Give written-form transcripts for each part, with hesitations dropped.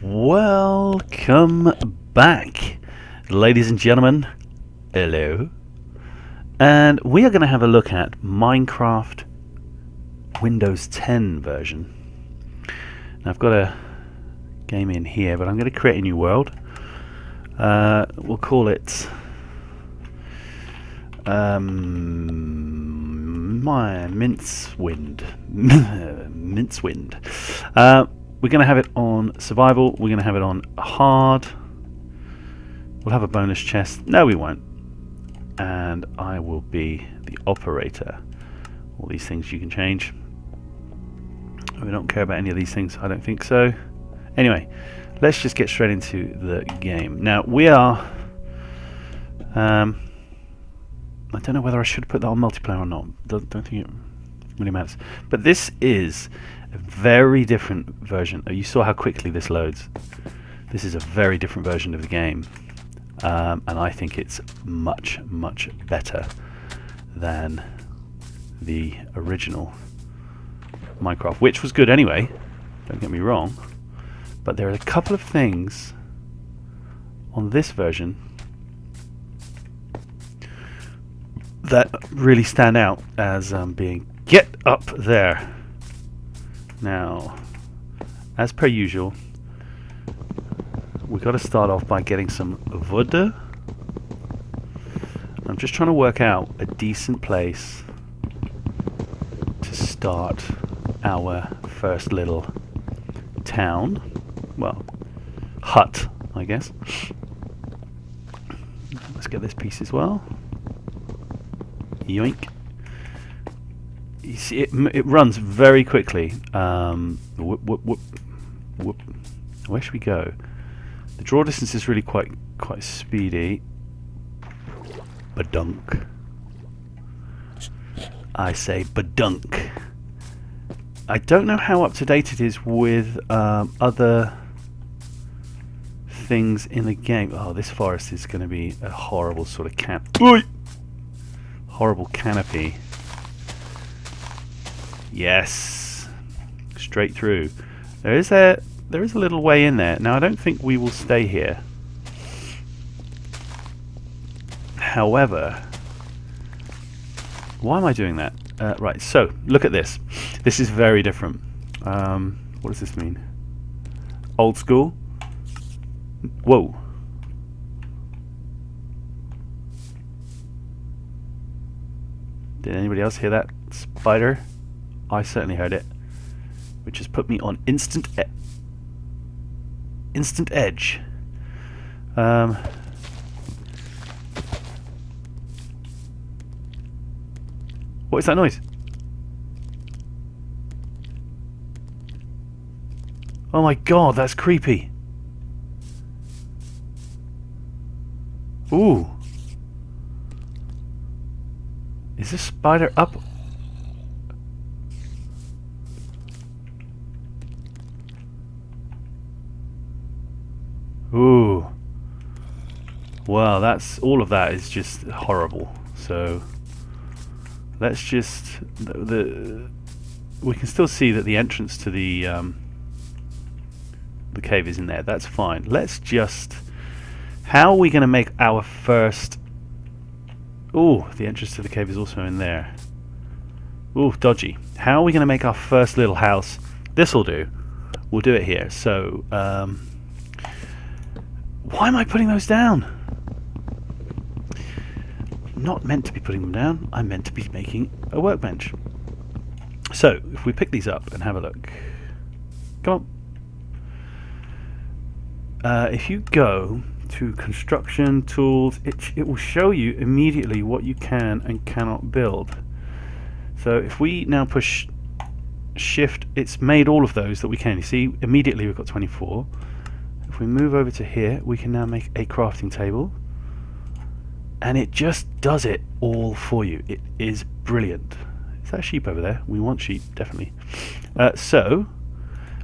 Welcome back, ladies and gentlemen. Hello. And we are going to have a look at Minecraft Windows 10 version. Now I've got a game in here, but I'm going to create a new world. We'll call it my Mincewind. Mincewind. We're going to have it on survival. We're going to have it on hard. We'll have a bonus chest. No, we won't. And I will be the operator. All these things you can change. We don't care about any of these things. I don't think so. Anyway, let's just get straight into the game. Now we are. I don't know whether I should put that on multiplayer or not. Don't think it really matters. But this is a very different version. You saw how quickly this loads. This is a very different version of the game, and I think it's much better than the original Minecraft, which was good anyway, don't get me wrong, but there are a couple of things on this version that really stand out as being get up there. Now, as per usual, we've got to start off by getting some wood. I'm just trying to work out a decent place to start our first little town. Well, hut, I guess. Let's get this piece as well. Yoink. You see, it runs very quickly. Whoop, whoop, whoop, whoop. Where should we go? The draw distance is really quite speedy. Badunk. I say badunk. I don't know how up to date it is with other things in the game. Oh, this forest is going to be a horrible sort of horrible canopy. Yes, straight through. There is a little way in there. Now I don't think we will stay here. However, why am I doing that? Right. So look at this. This is very different. What does this mean? Old school. Whoa. Did anybody else hear that spider? I certainly heard it, which has put me on instant edge. What is that noise? Oh my god, that's creepy. Ooh. Is this spider up? Ooh. Well, that's all of that is just horrible. So let's just we can still see that the entrance to the cave is in there. That's fine. Let's just, how are we going to make our first? Ooh, the entrance to the cave is also in there. Ooh, dodgy. How are we going to make our first little house? This'll do. We'll do it here. So why am I putting those down? Not meant to be putting them down. I'm meant to be making a workbench. So if we pick these up and have a look. Come on. If you go to construction tools, it will show you immediately what you can and cannot build. So if we now push shift, it's made all of those that we can. You see, immediately we've got 24. If we move over to here, we can now make a crafting table, and it just does it all for you. It is brilliant. Is that sheep over there? We want sheep, definitely. So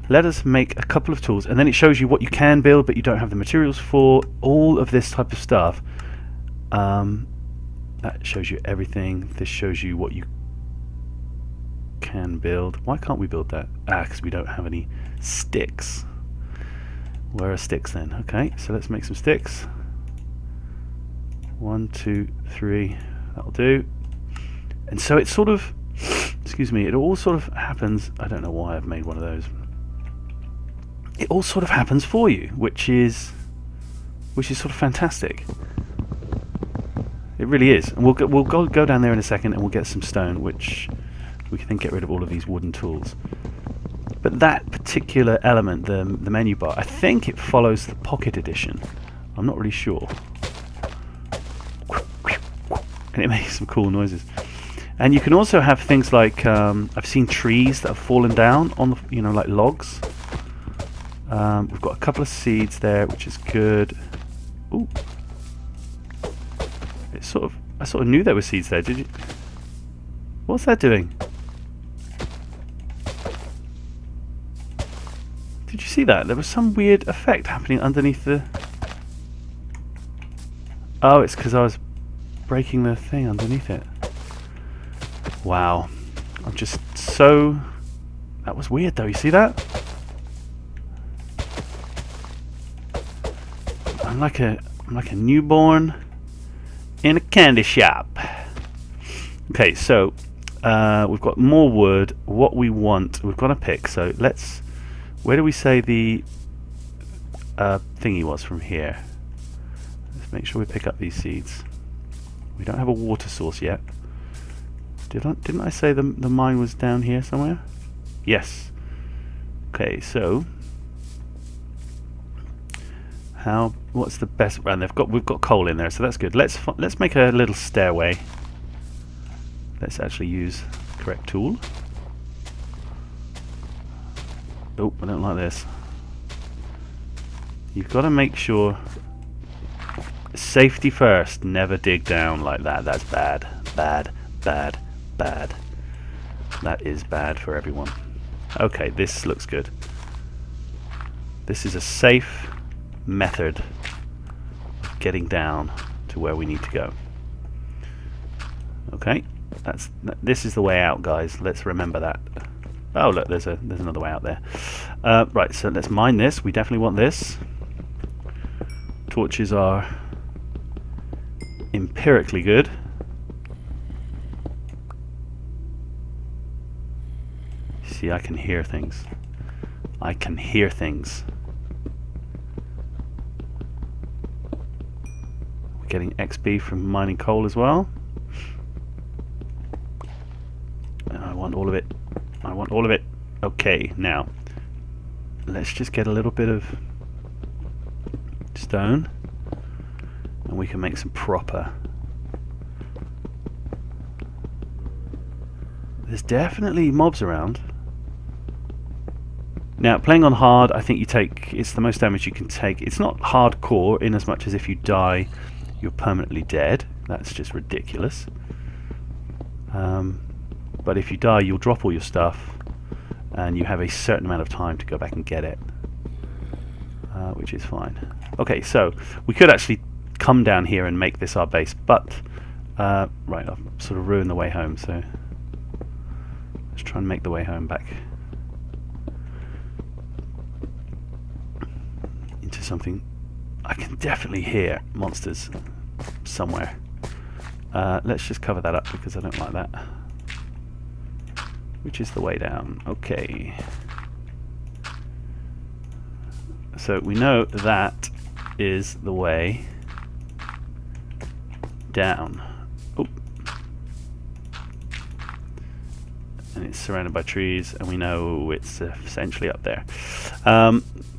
let us make a couple of tools, and then it shows you what you can build but you don't have the materials for. All of this type of stuff. That shows you everything. This shows you what you can build. Why can't we build that? Because we don't have any sticks. Where are sticks then? Okay, so let's make some sticks. 1, 2, 3. That'll do. And so it sort of, excuse me, it all sort of happens. I don't know why I've made one of those. It all sort of happens for you, which is sort of fantastic. It really is. And we'll go down there in a second, and we'll get some stone, which we can then get rid of all of these wooden tools. But that particular element, the menu bar, I think it follows the Pocket Edition. I'm not really sure. And it makes some cool noises. And you can also have things like I've seen trees that have fallen down on the, like logs. We've got a couple of seeds there, which is good. Ooh. I sort of knew there were seeds there. Did you? What's that doing? Did you see that? There was some weird effect happening underneath the... Oh, it's because I was breaking the thing underneath it. Wow. I'm just so... That was weird though, you see that? I'm like a newborn in a candy shop. Okay, so we've got more wood. What we want, we've got to pick. So let's... Where do we say the thingy was from here? Let's make sure we pick up these seeds. We don't have a water source yet. Didn't I say the mine was down here somewhere? Yes. Okay, so what's the best? Well, we've got coal in there, so that's good. Let's make a little stairway. Let's actually use the correct tool. Oh, I don't like this. You've got to make sure... Safety first. Never dig down like that. That's bad. Bad. Bad. Bad. That is bad for everyone. Okay, this looks good. This is a safe method of getting down to where we need to go. Okay, this is the way out, guys. Let's remember that. Oh look, there's another way out there. Right, so let's mine this. We definitely want this. Torches are empirically good. See, I can hear things. I can hear things. We're getting XP from mining coal as well. And I want all of it. I want all of it. Okay, now let's just get a little bit of stone and we can make some proper. There's definitely mobs around. Now, playing on hard, I think it's the most damage you can take. It's not hardcore in as much as if you die, you're permanently dead. That's just ridiculous. But if you die, you'll drop all your stuff, and you have a certain amount of time to go back and get it, which is fine. Okay, so we could actually come down here and make this our base, but right, I've sort of ruined the way home, so let's try and make the way home back into something. I can definitely hear monsters somewhere. Let's just cover that up because I don't like that. Which is the way down. Okay. So we know that is the way down. Oh. And it's surrounded by trees, and we know it's essentially up there.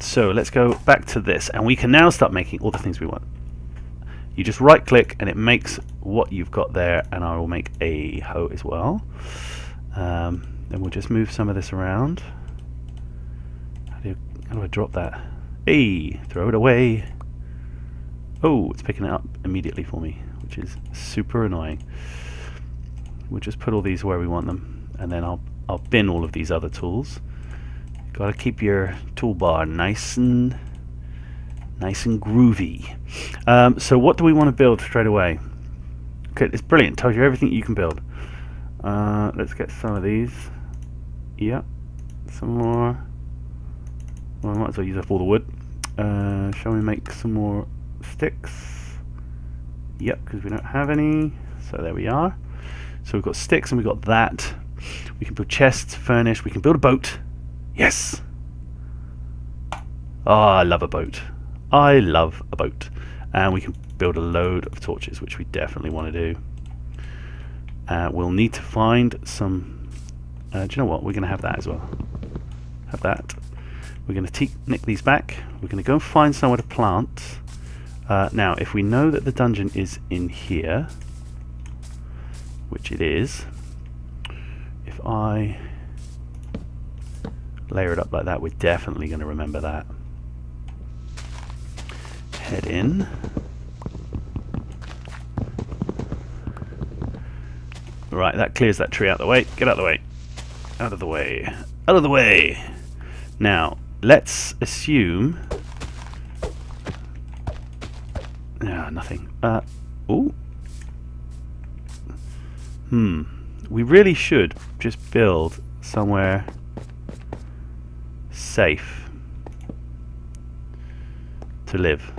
So let's go back to this, and we can now start making all the things we want. You just right click and it makes what you've got there, and I will make a hoe as well. Then we'll just move some of this around. How do I drop that? Hey, throw it away. Oh, it's picking it up immediately for me, which is super annoying. We'll just put all these where we want them, and then I'll bin all of these other tools. Got to keep your toolbar nice and groovy. So what do we want to build straight away? Okay, it's brilliant. Tells you everything you can build. Let's get some of these. Yep, some more. Well, I might as well use up all the wood. Shall we make some more sticks? Yep, because we don't have any. So there we are. So we've got sticks and we've got that. We can build chests, furnish. We can build a boat. Yes! Oh, I love a boat. I love a boat. And we can build a load of torches, which we definitely want to do. We'll need to find some... do you know what? We're going to have that as well. Have that. We're going to nick these back. We're going to go and find somewhere to plant. Now, if we know that the dungeon is in here, which it is, if I layer it up like that, we're definitely going to remember that. Head in. Right, that clears that tree out of the way. Get out of the way. Out of the way. Out of the way. Now, let's assume... nothing. Ooh. We really should just build somewhere safe to live.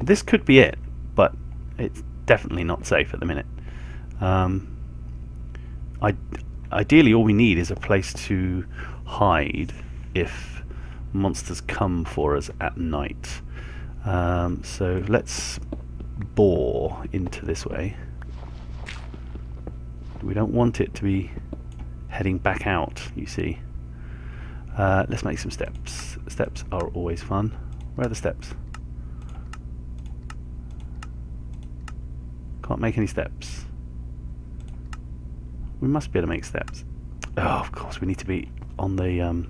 This could be it, but it's definitely not safe at the minute. Ideally, all we need is a place to hide if monsters come for us at night. So let's bore into this way. We don't want it to be heading back out, you see. Let's make some steps. Steps are always fun. Where are the steps? Can't make any steps. We must be able to make steps. Oh, of course, we need to be on the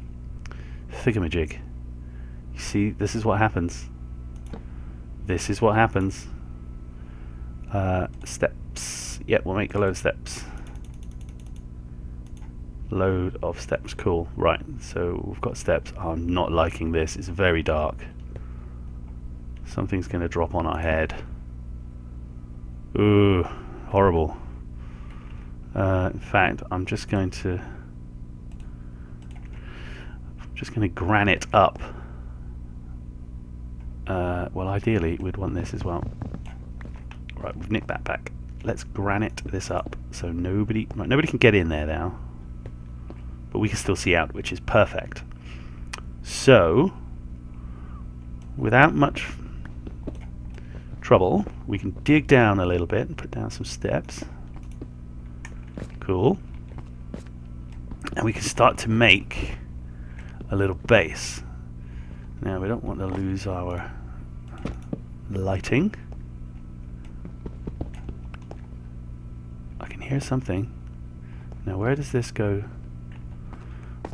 thingamajig. You see, this is what happens. This is what happens. Steps. Yep, we'll make a load of steps. Load of steps. Cool. Right, so we've got steps. Oh, I'm not liking this. It's very dark. Something's going to drop on our head. Ooh, horrible. In fact, I'm just going to granite up. Well, ideally, we'd want this as well. Right, we've nicked that back. Let's granite this up so nobody can get in there now, but we can still see out, which is perfect. So, without much trouble, we can dig down a little bit and put down some steps. Cool. And we can start to make a little base. Now we don't want to lose our lighting. I can hear something. Now where does this go?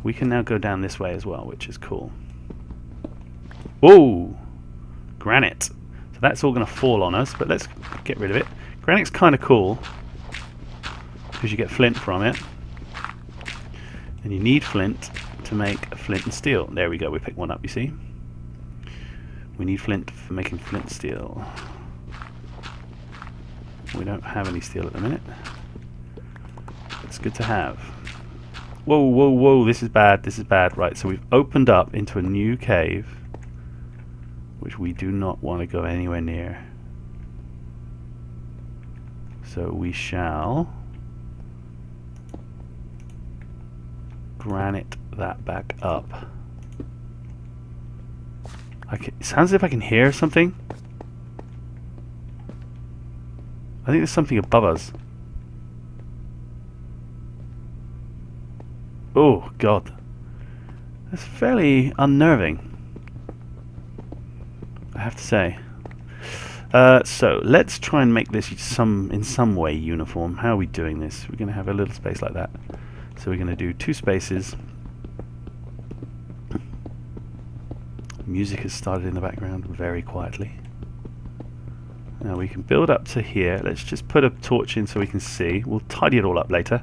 We can now go down this way as well, which is cool. Whoa! Granite. So that's all going to fall on us, but let's get rid of it. Granite's kind of cool because you get flint from it. And you need flint to make a flint and steel. There we go, we picked one up, you see. We need flint for making flint steel. We don't have any steel at the minute. It's good to have. Whoa, whoa, whoa, this is bad, this is bad. Right, so we've opened up into a new cave, which we do not want to go anywhere near. So we shall granite that back up. It sounds as if I can hear something. I think there's something above us. Oh god, that's fairly unnerving, I have to say. So let's try and make this in some way uniform. How are we doing this? We're going to have a little space like that. So we're going to do 2 spaces. Music has started in the background very quietly. Now we can build up to here. Let's just put a torch in so we can see. We'll tidy it all up later.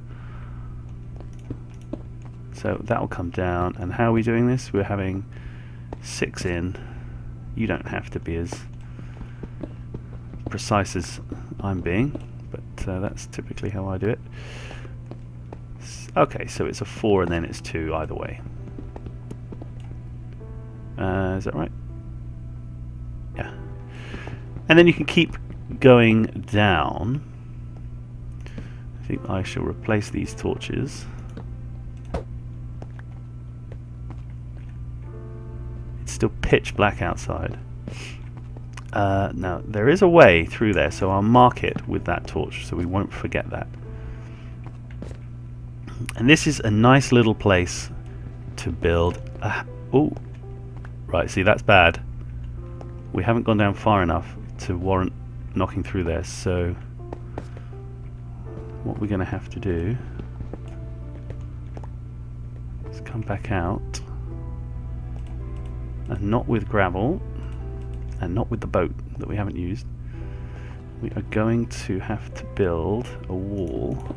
So that'll come down. And how are we doing this? We're having 6 in. You don't have to be as precise as I'm being, but that's typically how I do it. Okay, so it's a 4 and then it's 2 either way. Is that right? Yeah. And then you can keep going down. I think I shall replace these torches. It's still pitch black outside. Now, there is a way through there, so I'll mark it with that torch so we won't forget that. And this is a nice little place to build a... Oh, right, see, that's bad. We haven't gone down far enough to warrant knocking through there, so what we're going to have to do is come back out, and not with gravel, and not with the boat that we haven't used. We are going to have to build a wall,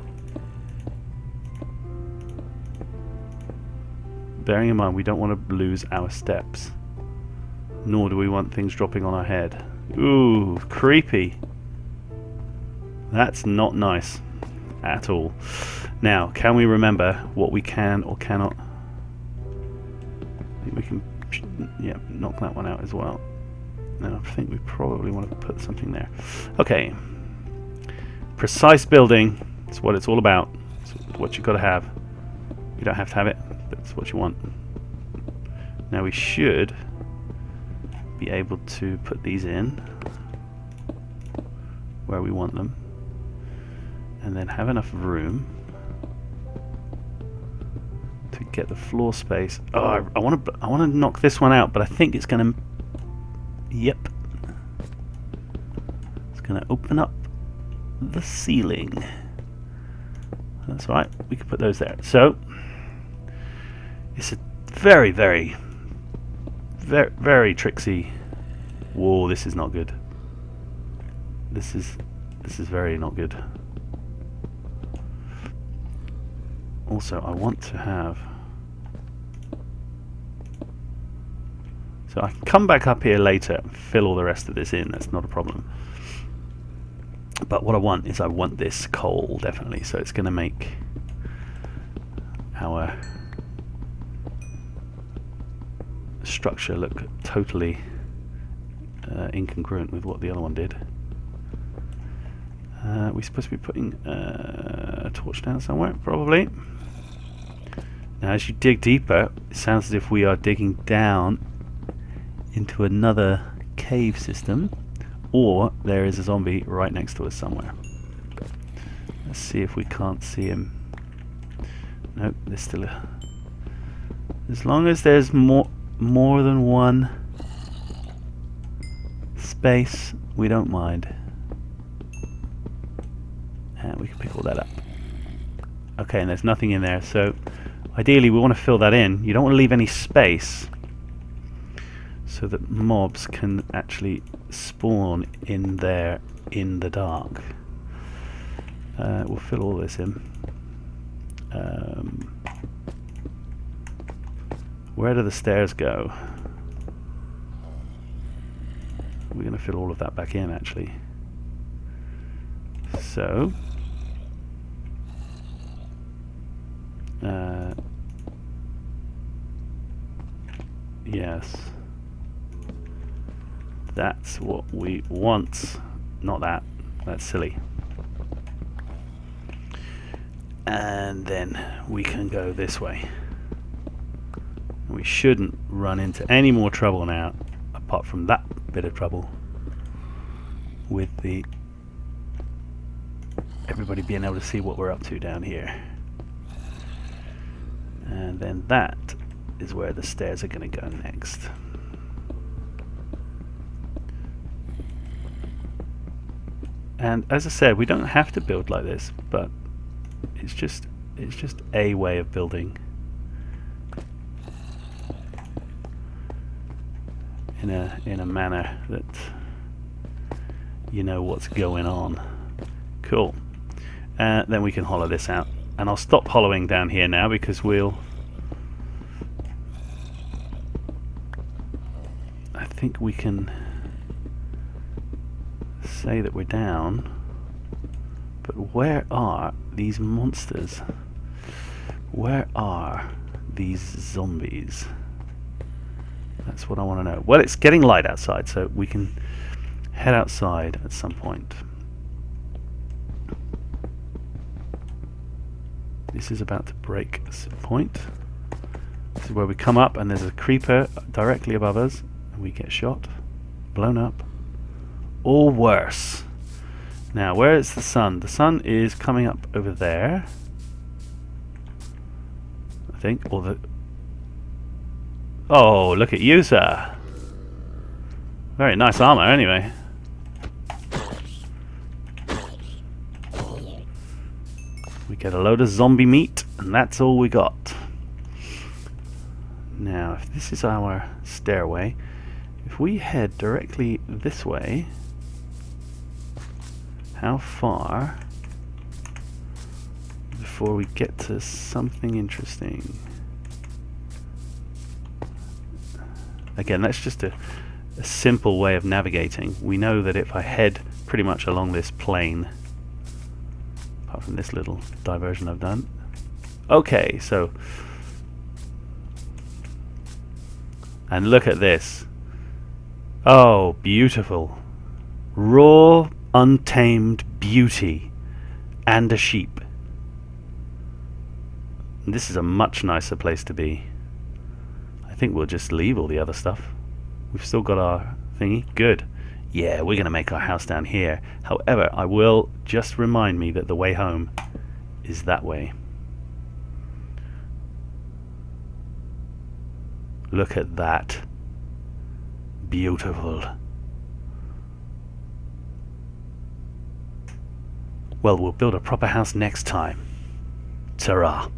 bearing in mind we don't want to lose our steps, nor do we want things dropping on our head. Ooh, creepy. That's not nice at all. Now, can we remember what we can or cannot? I think we can, yeah, knock that one out as well. Now, I think we probably want to put something there. Okay. Precise building. That's what it's all about. It's what you've got to have. You don't have to have it, but it's what you want. Now we should be able to put these in where we want them, and then have enough room to get the floor space. Oh, I want to knock this one out, but I think it's going to. Yep, it's going to open up the ceiling. That's right. We can put those there. So it's a very, very, very, very tricksy. Whoa, this is not good. This is very not good. Also, I want to have. So I can come back up here later and fill all the rest of this in. That's not a problem. But what I want is this coal, definitely. So it's going to make our structure look totally incongruent with what the other one did. We're supposed to be putting a torch down somewhere, probably. Now, as you dig deeper, it sounds as if we are digging down into another cave system, or there is a zombie right next to us somewhere. Let's see if we can't see him. Nope, there's still a... As long as there's more than one space, we don't mind. And we can pick all that up. Okay, and there's nothing in there, so ideally we want to fill that in. You don't want to leave any space so that mobs can actually spawn in there in the dark. We'll fill all this in. Where do the stairs go? We're going to fill all of that back in, actually. So yes, that's what we want. Not that. That's silly. And then we can go this way. We shouldn't run into any more trouble now, apart from that bit of trouble with the everybody being able to see what we're up to down here. And then that is where the stairs are going to go next. And as I said, we don't have to build like this, but it's just a way of building in a manner that you know what's going on. Cool. Then we can hollow this out, and I'll stop hollowing down here now because I think we can say that we're down, but where are these monsters? Where are these zombies? That's what I want to know. Well, it's getting light outside, so we can head outside at some point. This is about to break some point. This is where we come up and there's a creeper directly above us and we get shot, blown up, or worse. Now, where is the sun? The sun is coming up over there, I think, or the... Oh, look at you, sir. Very nice armor, anyway. We get a load of zombie meat, and that's all we got. Now, if this is our stairway, if we head directly this way, how far before we get to something interesting? Again, that's just a simple way of navigating. We know that if I head pretty much along this plane, apart from this little diversion I've done. Okay, so... And look at this. Oh, beautiful. Raw, untamed beauty. And a sheep. This is a much nicer place to be. I think we'll just leave all the other stuff. We've still got our thingy. Good. Yeah, we're going to make our house down here. However, I will just remind me that the way home is that way. Look at that. Beautiful. Well, we'll build a proper house next time. Ta-ra.